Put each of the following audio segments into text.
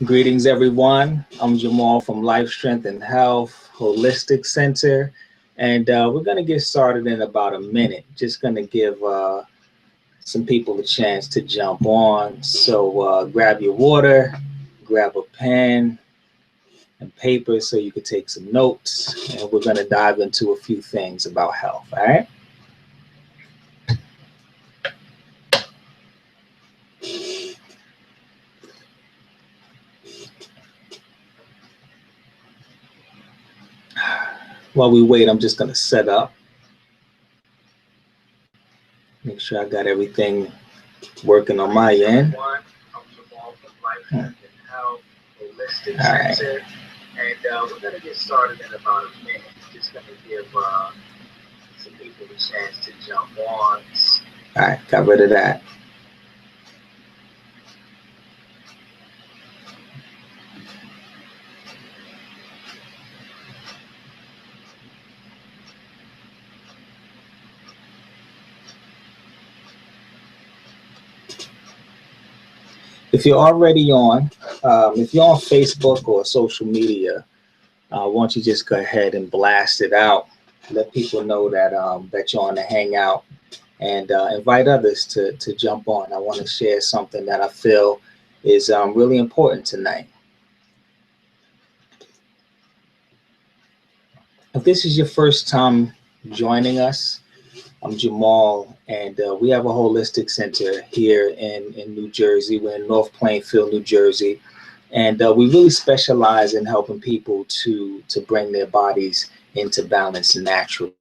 Greetings, everyone. I'm Jamal from Life Strength and Health Holistic Center, and we're going to get started in about a minute. Just going to give some people a chance to jump on. So grab your water, grab a pen and paper so you can take some notes, and we're going to dive into a few things about health. All right. While we wait, I'm just going to set up, make sure I got everything working on my end. Hmm. All right. And we're going to get started in about a minute. Just going to give some people a chance to jump on. All right, got rid of that. If you're already on, if you're on Facebook or social media, why don't you just go ahead and blast it out? Let people know that that you're on the Hangout, and invite others to jump on. I want to share something that I feel is really important tonight. If this is your first time joining us, I'm Jamal, and we have a holistic center here in New Jersey. We're in North Plainfield, New Jersey, and we really specialize in helping people to bring their bodies into balance naturally.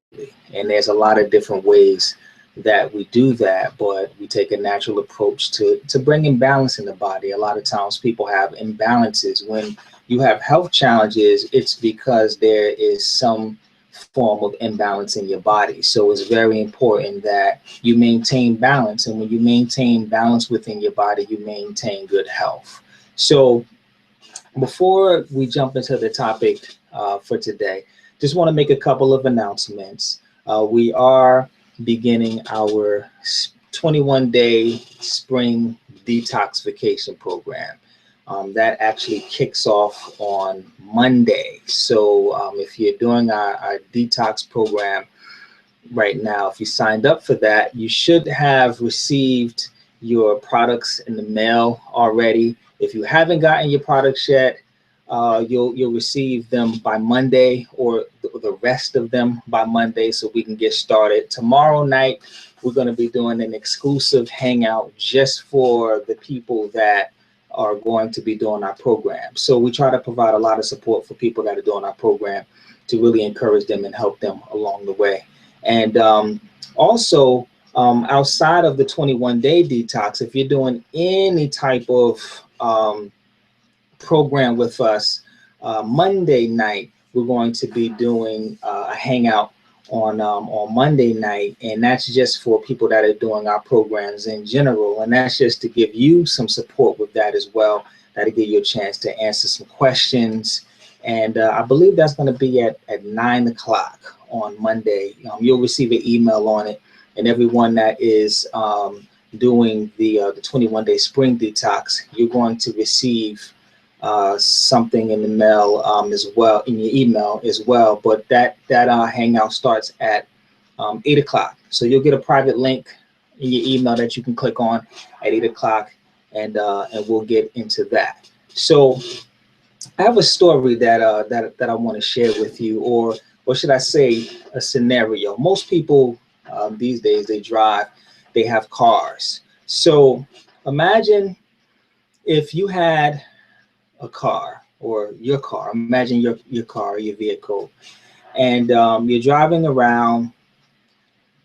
And there's a lot of different ways that we do that, but we take a natural approach to bringing balance in the body. A lot of times people have imbalances. When you have health challenges, it's because there is some form of imbalance in your body. So it's very important that you maintain balance. And when you maintain balance within your body, you maintain good health. So before we jump into the topic for today, just want to make a couple of announcements. We are beginning our 21-day spring detoxification program. That actually kicks off on Monday. So if you're doing our detox program right now, if you signed up for that, you should have received your products in the mail already. If you haven't gotten your products yet, you'll receive them by Monday, or the rest of them by Monday, so we can get started. Tomorrow night, we're going to be doing an exclusive hangout just for the people that are going to be doing our program. So we try to provide a lot of support for people that are doing our program to really encourage them and help them along the way. And also, outside of the 21-day detox, if you're doing any type of program with us, Monday night, we're going to be doing a hangout on Monday night, and that's just for people that are doing our programs in general, and that's just to give you some support with that as well. That'll give you a chance to answer some questions, and I believe that's going to be at 9 o'clock on Monday. You'll receive an email on it, and everyone that is doing the 21-day spring detox, you're going to receive something in the mail as well, in your email as well. But that hangout starts at 8 o'clock. So you'll get a private link in your email that you can click on at 8 o'clock, and we'll get into that. So I have a story that I want to share with you, or should I say, a scenario. Most people these days, they drive, they have cars. So imagine if you had a car, or your car. Imagine your car, your vehicle, and you're driving around.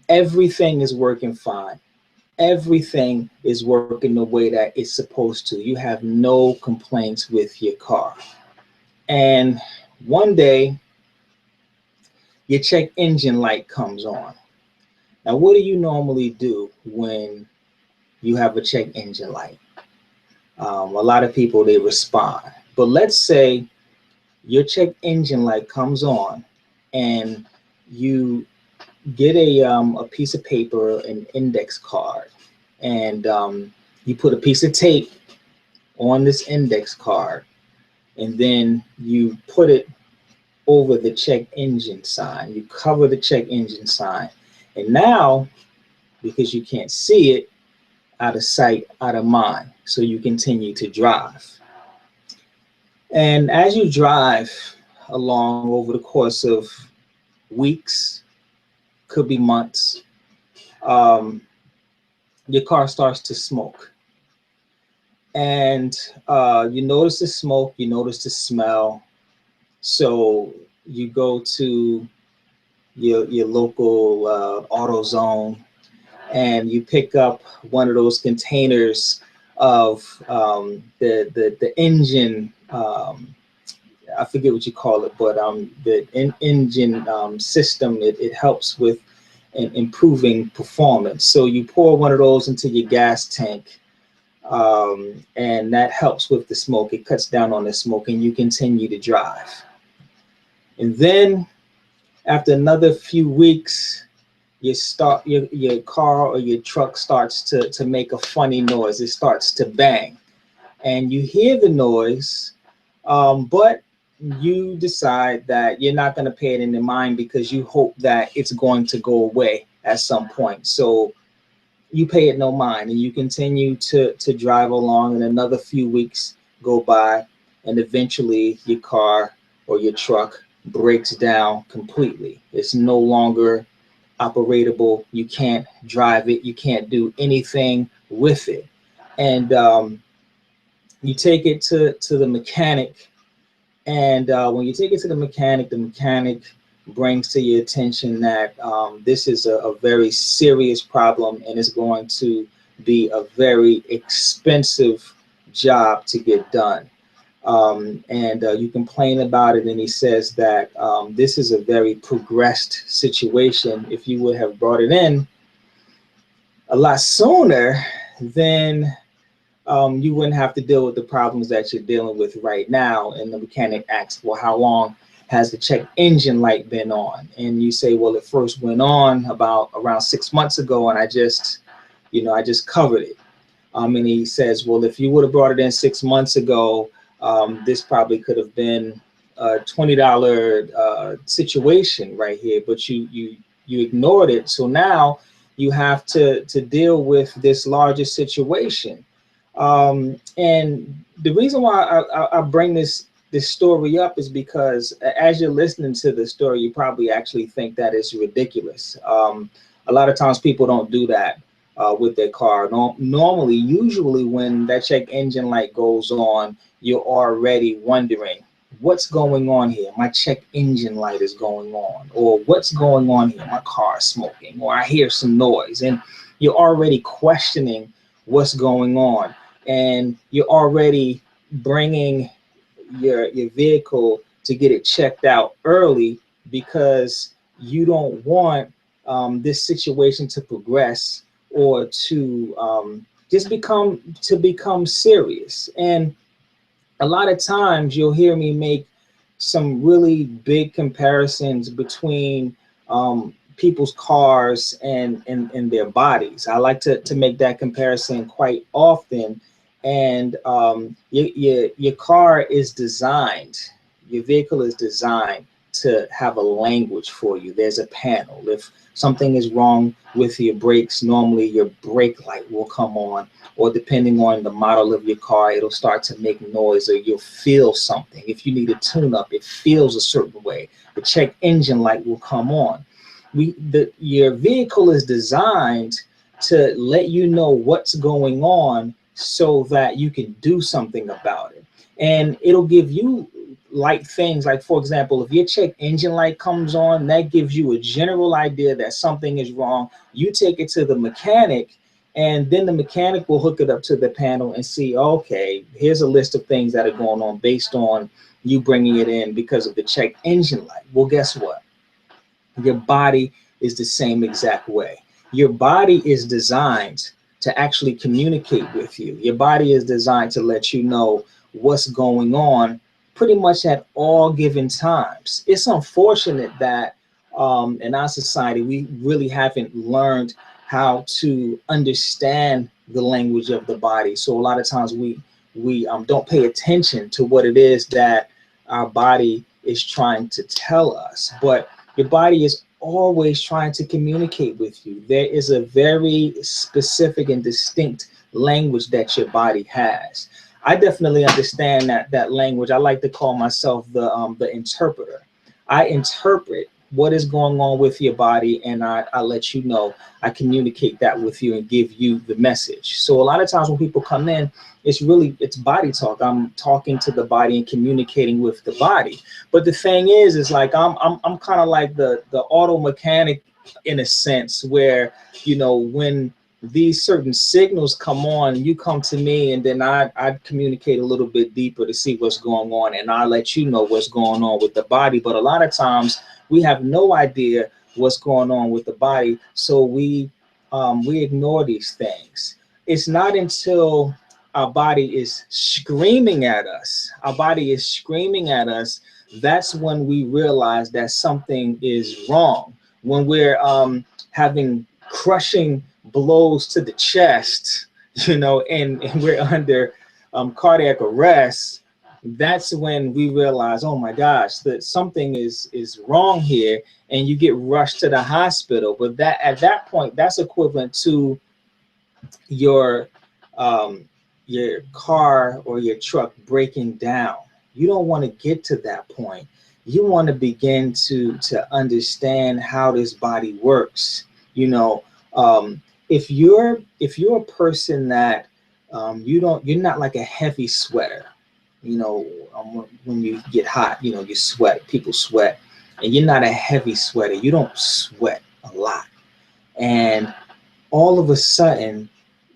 Everything is working fine. Everything is working the way that it's supposed to. You have no complaints with your car. And one day, your check engine light comes on. Now, what do you normally do when you have a check engine light? A lot of people, they respond. But let's say your check engine light comes on, and you get a piece of paper, an index card, and you put a piece of tape on this index card, and then you put it over the check engine sign. You cover the check engine sign. And now, because you can't see it, out of sight, out of mind. So you continue to drive. And as you drive along over the course of weeks, could be months, your car starts to smoke. And you notice the smoke, you notice the smell. So you go to your local AutoZone, and you pick up one of those containers of the engine. I forget what you call it, but the engine system. It helps with improving performance. So you pour one of those into your gas tank, and that helps with the smoke. It cuts down on the smoke, and you continue to drive. And then after another few weeks, your car or your truck starts to make a funny noise. It starts to bang, and you hear the noise, but you decide that you're not going to pay it any mind because you hope that it's going to go away at some point. So you pay it no mind, and you continue to drive along, and another few weeks go by, and eventually your car or your truck breaks down completely. It's no longer operatable. You can't drive it. You can't do anything with it. And you take it to the mechanic. And when you take it to the mechanic brings to your attention that this is a very serious problem, and it's going to be a very expensive job to get done. And you complain about it, and he says that this is a very progressed situation. If you would have brought it in a lot sooner, then you wouldn't have to deal with the problems that you're dealing with right now. And the mechanic asks, well, how long has the check engine light been on? And you say, well, it first went on around 6 months ago, and I just covered it. And he says, well, if you would have brought it in 6 months ago, this probably could have been a $20 situation right here, but you ignored it. So now you have to deal with this larger situation. And the reason why I bring this story up is because as you're listening to the story, you probably actually think that it's ridiculous. A lot of times people don't do that with their car. Normally, usually when that check engine light goes on, you're already wondering, what's going on here? My check engine light is going on, or what's going on here? My car is smoking, or I hear some noise, and you're already questioning what's going on, and you're already bringing your vehicle to get it checked out early because you don't want this situation to progress or to just become serious. And a lot of times you'll hear me make some really big comparisons between people's cars and their bodies. I like to make that comparison quite often. And your car is designed, your vehicle is designed to have a language for you. There's a panel. If something is wrong with your brakes, normally your brake light will come on, or depending on the model of your car, it'll start to make noise, or you'll feel something. If you need a tune-up, it feels a certain way. The check engine light will come on. Your vehicle is designed to let you know what's going on so that you can do something about it. And it'll give you light things like, for example, if your check engine light comes on, that gives you a general idea that something is wrong. You take it to the mechanic, and then the mechanic will hook it up to the panel and see, okay, here's a list of things that are going on based on you bringing it in because of the check engine light. Well, guess what? Your body is the same exact way. Your body is designed to actually communicate with you. Your body is designed to let you know what's going on pretty much at all given times. It's unfortunate that in our society, we really haven't learned how to understand the language of the body. So a lot of times we we don't pay attention to what it is that our body is trying to tell us. But your body is always trying to communicate with you. There is a very specific and distinct language that your body has. I definitely understand that language. I like to call myself the interpreter. I interpret what is going on with your body, and I let you know. I communicate that with you and give you the message. So a lot of times when people come in, it's body talk. I'm talking to the body and communicating with the body. But the thing is like I'm kind of like the auto mechanic in a sense, where when these certain signals come on, you come to me, and then I communicate a little bit deeper to see what's going on, and I let you know what's going on with the body. But a lot of times we have no idea what's going on with the body, so we ignore these things. It's not until our body is screaming at us, that's when we realize that something is wrong. When we're having crushing blows to the chest, and we're under cardiac arrest, that's when we realize, oh my gosh, that something is wrong here, and you get rushed to the hospital. But that at that point, that's equivalent to your car or your truck breaking down. You don't want to get to that point. You want to begin to understand how this body works. If you're a person that you're not like a heavy sweater. When you get hot, you sweat. People sweat, and you're not a heavy sweater. You don't sweat a lot, and all of a sudden,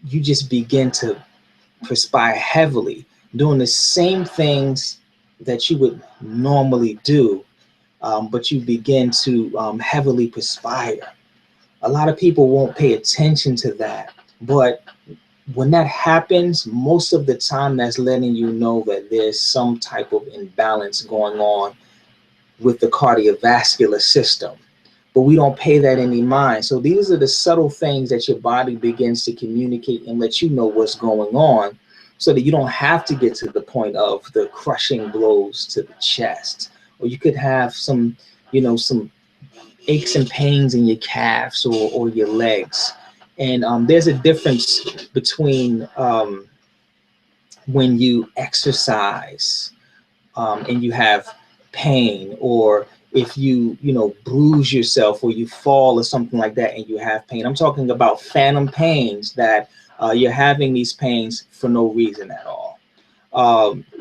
you just begin to perspire heavily, doing the same things that you would normally do, but you begin to heavily perspire. A lot of people won't pay attention to that, but when that happens, most of the time that's letting you know that there's some type of imbalance going on with the cardiovascular system. But we don't pay that any mind. So these are the subtle things that your body begins to communicate and let you know what's going on, so that you don't have to get to the point of the crushing blows to the chest. Or you could have some aches and pains in your calves or your legs. And there's a difference between when you exercise and you have pain, or if you bruise yourself or you fall or something like that and you have pain. I'm talking about phantom pains, that you're having these pains for no reason at all.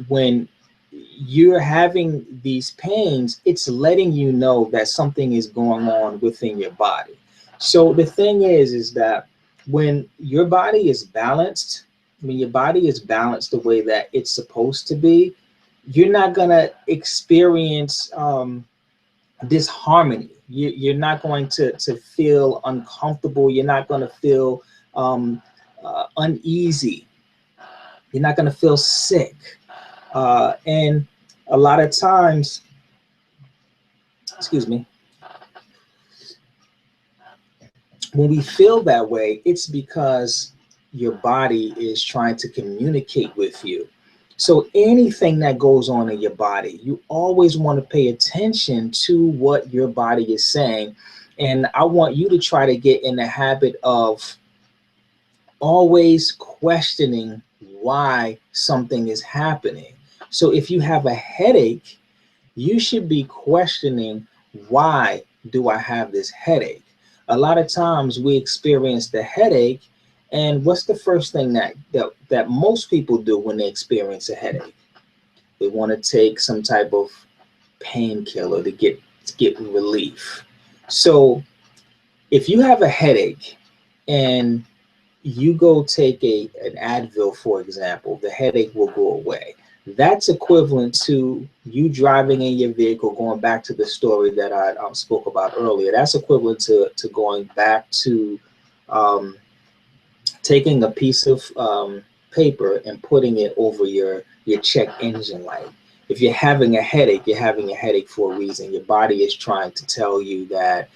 When you're having these pains, it's letting you know that something is going on within your body. So the thing is that when your body is balanced, the way that it's supposed to be, you're not gonna experience disharmony. You're not going to feel uncomfortable. You're not going to feel uneasy. You're not going to feel sick. And a lot of times, excuse me, when we feel that way, it's because your body is trying to communicate with you. So anything that goes on in your body, you always want to pay attention to what your body is saying. And I want you to try to get in the habit of always questioning why something is happening. So if you have a headache, you should be questioning, why do I have this headache? A lot of times we experience the headache, and what's the first thing that most people do when they experience a headache? They want to take some type of painkiller to get relief. So if you have a headache and you go take an Advil, for example, the headache will go away. That's equivalent to you driving in your vehicle, going back to the story that I spoke about earlier. That's equivalent to going back to taking a piece of paper and putting it over your check engine light. If you're having a headache, you're having a headache for a reason. Your body is trying to tell you that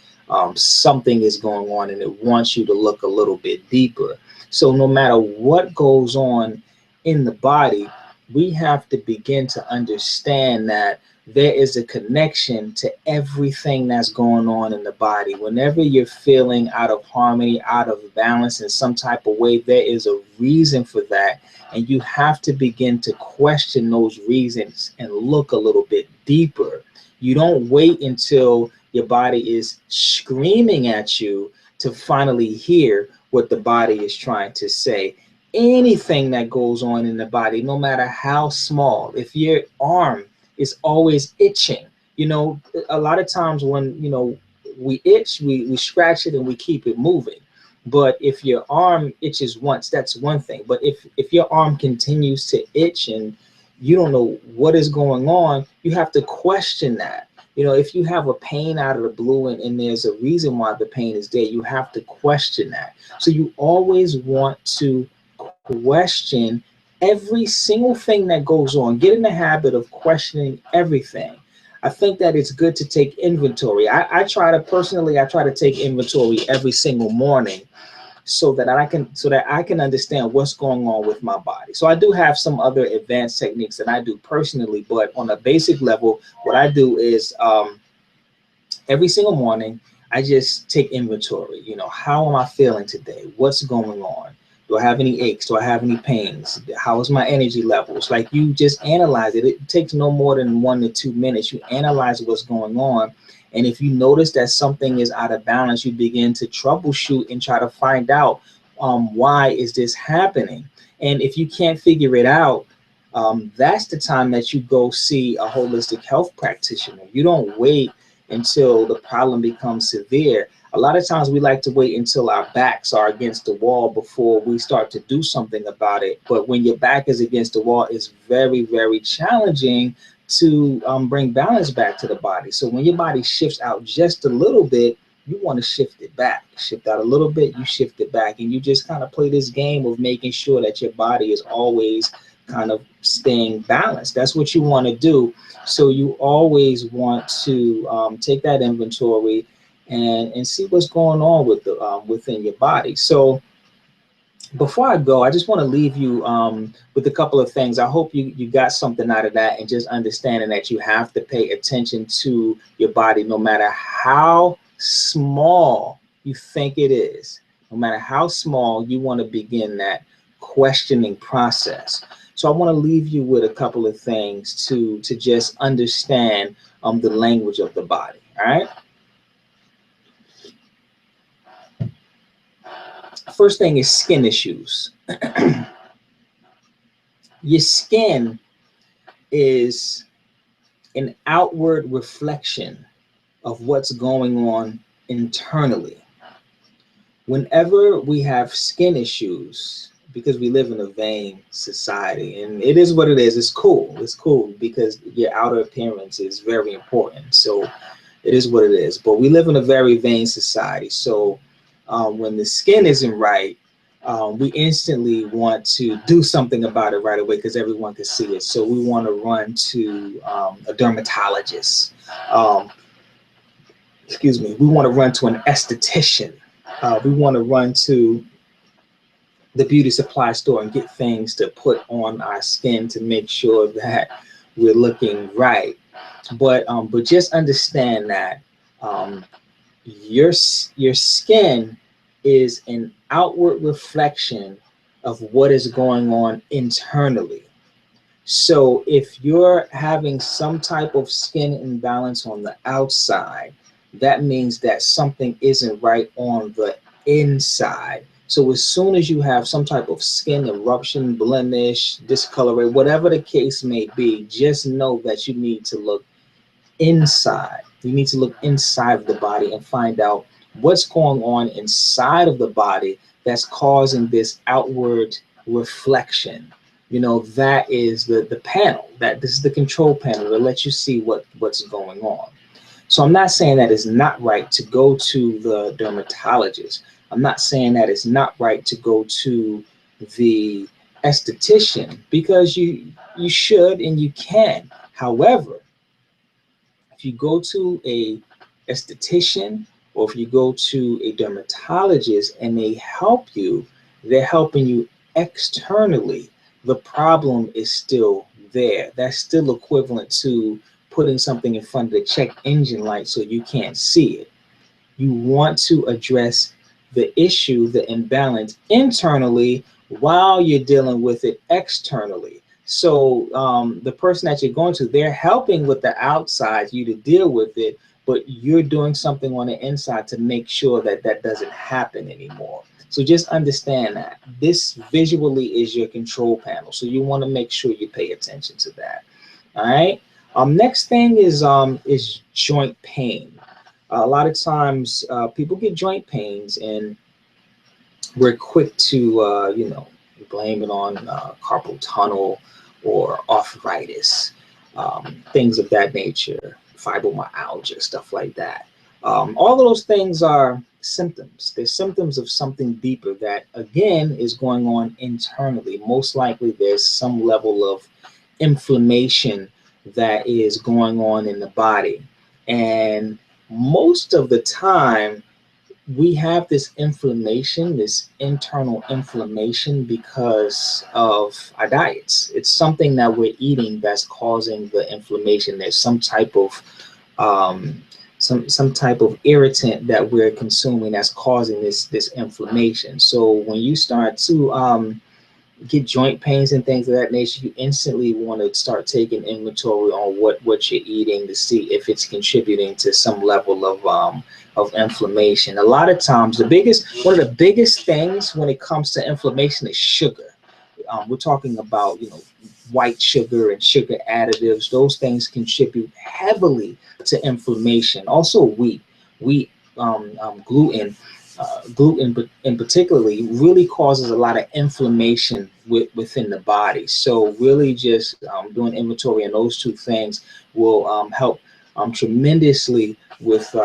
something is going on, and it wants you to look a little bit deeper. So no matter what goes on in the body, we have to begin to understand that there is a connection to everything that's going on in the body. Whenever you're feeling out of harmony, out of balance in some type of way, there is a reason for that. And you have to begin to question those reasons and look a little bit deeper. You don't wait until your body is screaming at you to finally hear what the body is trying to say. Anything that goes on in the body, no matter how small, if your arm is always itching, a lot of times when, we itch, we scratch it and we keep it moving. But if your arm itches once, that's one thing. But if your arm continues to itch and you don't know what is going on, you have to question that. If you have a pain out of the blue and there's a reason why the pain is there, you have to question that. So you always want to question every single thing that goes on. Get in the habit of questioning everything. I think that it's good to take inventory. I try to take inventory every single morning so that I can understand what's going on with my body. So I do have some other advanced techniques that I do personally, but on a basic level, what I do is every single morning, I just take inventory. How am I feeling today? What's going on? Do I have any aches? Do I have any pains? How is my energy levels? Like, you just analyze it. It takes no more than 1 to 2 minutes. You analyze what's going on. And if you notice that something is out of balance, you begin to troubleshoot and try to find out why is this happening. And if you can't figure it out, that's the time that you go see a holistic health practitioner. You don't wait until the problem becomes severe. A lot of times we like to wait until our backs are against the wall before we start to do something about it. But when your back is against the wall, it's very, very challenging to bring balance back to the body. So when your body shifts out just a little bit, you want to shift it back. Shift out a little bit, you shift it back. And you just kind of play this game of making sure that your body is always kind of staying balanced. That's what you want to do. So you always want to take that inventory and see what's going on with within your body. So before I go, I just want to leave you with a couple of things. I hope you got something out of that, and just understanding that you have to pay attention to your body, no matter how small you think it is. No matter how small, you want to begin that questioning process. So I want to leave you with a couple of things to just understand the language of the body. All right. First thing is skin issues. Your skin is an outward reflection of what's going on internally. Whenever we have skin issues, because we live in a vain society, and it is what it is, it's cool. It's cool because your outer appearance is very important. So it is what it is. But we live in a very vain society. So when the skin isn't right, we instantly want to do something about it right away because everyone can see it. So we want to run to a dermatologist. We want to run to an esthetician. We want to run to the beauty supply store and get things to put on our skin to make sure that we're looking right. But just understand that your skin is an outward reflection of what is going on internally. So if you're having some type of skin imbalance on the outside, that means that something isn't right on the inside. So as soon as you have some type of skin eruption, blemish, discoloration, whatever the case may be, just know that you need to look inside. You need to look inside of the body and find out what's going on inside of the body that's causing this outward reflection. That is the panel. This is the control panel that lets you see what's going on. So I'm not saying that it's not right to go to the dermatologist. I'm not saying that it's not right to go to the esthetician, because you should and you can. However, if you go to a esthetician or if you go to a dermatologist and they help you, they're helping you externally. the problem is still there. That's still equivalent to putting something in front of the check engine light so you can't see it. You want to address the issue, the imbalance internally while you're dealing with it externally. So the person that you're going to, they're helping with the outside, you to deal with it, but you're doing something on the inside to make sure that that doesn't happen anymore. So just understand that this visually is your control panel. So you want to make sure you pay attention to that. All right. Next thing is joint pain. A lot of times people get joint pains, and we're quick to, blame it on carpal tunnel or arthritis, things of that nature, fibromyalgia, stuff like that. All of those things are symptoms. They're symptoms of something deeper that, again, is going on internally. Most likely there's some level of inflammation that is going on in the body. And most of the time, we have this inflammation, this internal inflammation, because of our diets. It's something that we're eating that's causing the inflammation. There's some type of some type of irritant that we're consuming that's causing this inflammation. So when you start to get joint pains and things of that nature, you instantly want to start taking inventory on what you're eating to see if it's contributing to some level of inflammation. A lot of times, one of the biggest things when it comes to inflammation is sugar. We're talking about, white sugar and sugar additives. Those things contribute heavily to inflammation. Also wheat, gluten. Gluten in particularly really causes a lot of inflammation within the body. So really just doing inventory on those two things will help tremendously with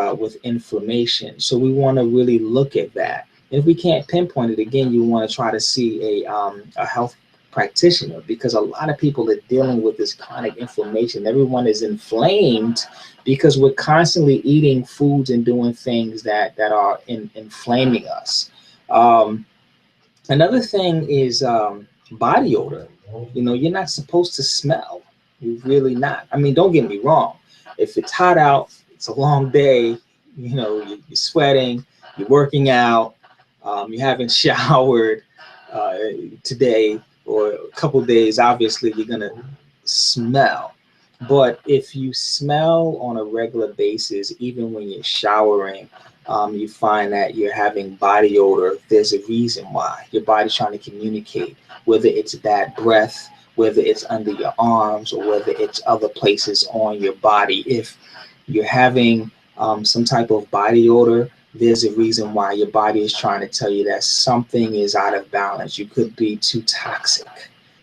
inflammation. So we want to really look at that. And if we can't pinpoint it, again, you want to try to see a health practitioner, because a lot of people are dealing with this chronic inflammation. Everyone is inflamed because we're constantly eating foods and doing things that are inflaming us. Another thing is body odor. You're not supposed to smell. You're really not. I mean, don't get me wrong. If it's hot out, it's a long day, you're sweating, you're working out, you haven't showered today or a couple of days, obviously you're gonna smell. But if you smell on a regular basis, even when you're showering, you find that you're having body odor, there's a reason why. Your body's trying to communicate, whether it's bad breath, whether it's under your arms, or whether it's other places on your body. If you're having some type of body odor, there's a reason why. Your body is trying to tell you that something is out of balance. You could be too toxic.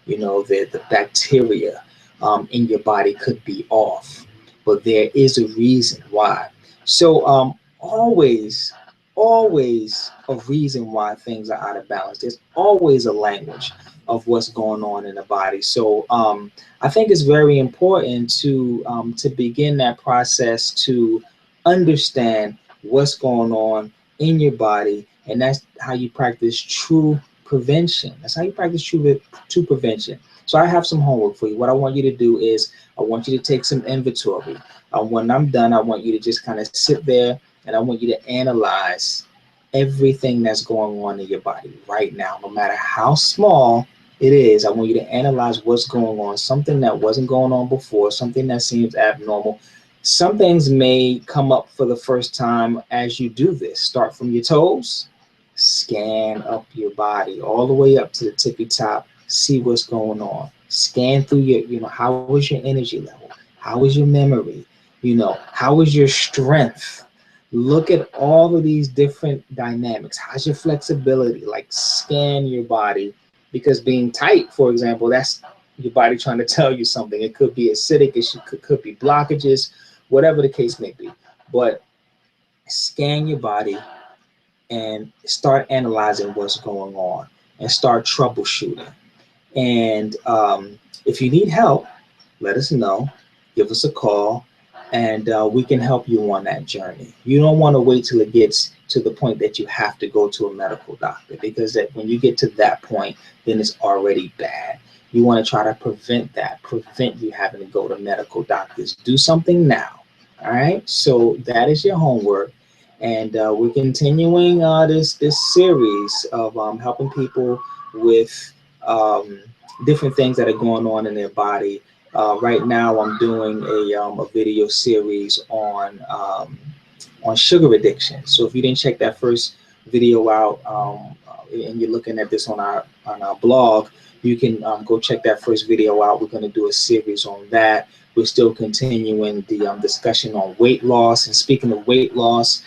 The bacteria in your body could be off, but there is a reason why. So always a reason why things are out of balance. There's always a language of what's going on in the body. So I think it's very important to begin that process to understand what's going on in your body, and that's how you practice true prevention. That's how you practice true prevention. So I have some homework for you. What I want you to do is I want you to take some inventory. When I'm done, I want you to just kind of sit there, and I want you to analyze everything that's going on in your body right now, no matter how small it is. I want you to analyze what's going on, something that wasn't going on before, something that seems abnormal. Some things may come up for the first time as you do this. Start from your toes, scan up your body all the way up to the tippy top, see what's going on. Scan through your, how was your energy level? How was your memory? How was your strength? Look at all of these different dynamics. How's your flexibility? Like, scan your body, because being tight, for example, that's your body trying to tell you something. It could be acidic, it could be blockages, whatever the case may be. But scan your body and start analyzing what's going on and start troubleshooting. And if you need help, let us know. Give us a call, and we can help you on that journey. You don't want to wait till it gets to the point that you have to go to a medical doctor, because when you get to that point, then it's already bad. You want to try to prevent you having to go to medical doctors. Do something now. All right. So that is your homework. And we're continuing this series of helping people with different things that are going on in their body. Right now, I'm doing a video series on sugar addiction. So if you didn't check that first video out, and you're looking at this on our blog, you can go check that first video out. We're going to do a series on that. We're still continuing the discussion on weight loss. And speaking of weight loss,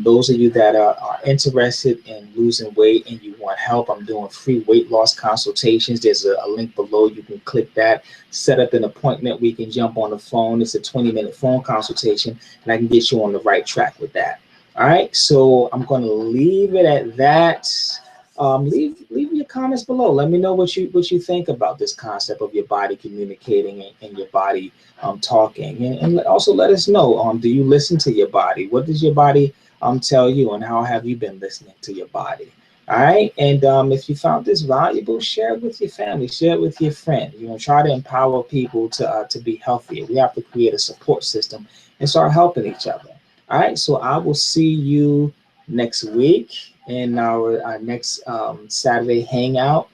those of you that are interested in losing weight and you want help, I'm doing free weight loss consultations. There's a link below. You can click that, set up an appointment. We can jump on the phone. It's a 20-minute phone consultation, and I can get you on the right track with that. All right, so I'm going to leave it at that. Leave your comments below. Let me know what you think about this concept of your body communicating and your body talking, and also let us know. Do you listen to your body? What does your body tell you, and how have you been listening to your body? All right, and if you found this valuable, share it with your family, share it with your friend. Try to empower people to be healthier. We have to create a support system and start helping each other. All right, so I will see you next week in our next Saturday hangout.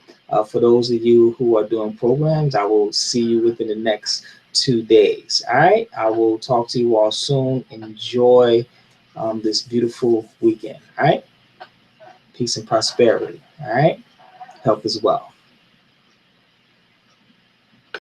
For those of you who are doing programs, I will see you within the next 2 days. All right, I will talk to you all soon. Enjoy this beautiful weekend. All right, peace and prosperity. All right, health as well.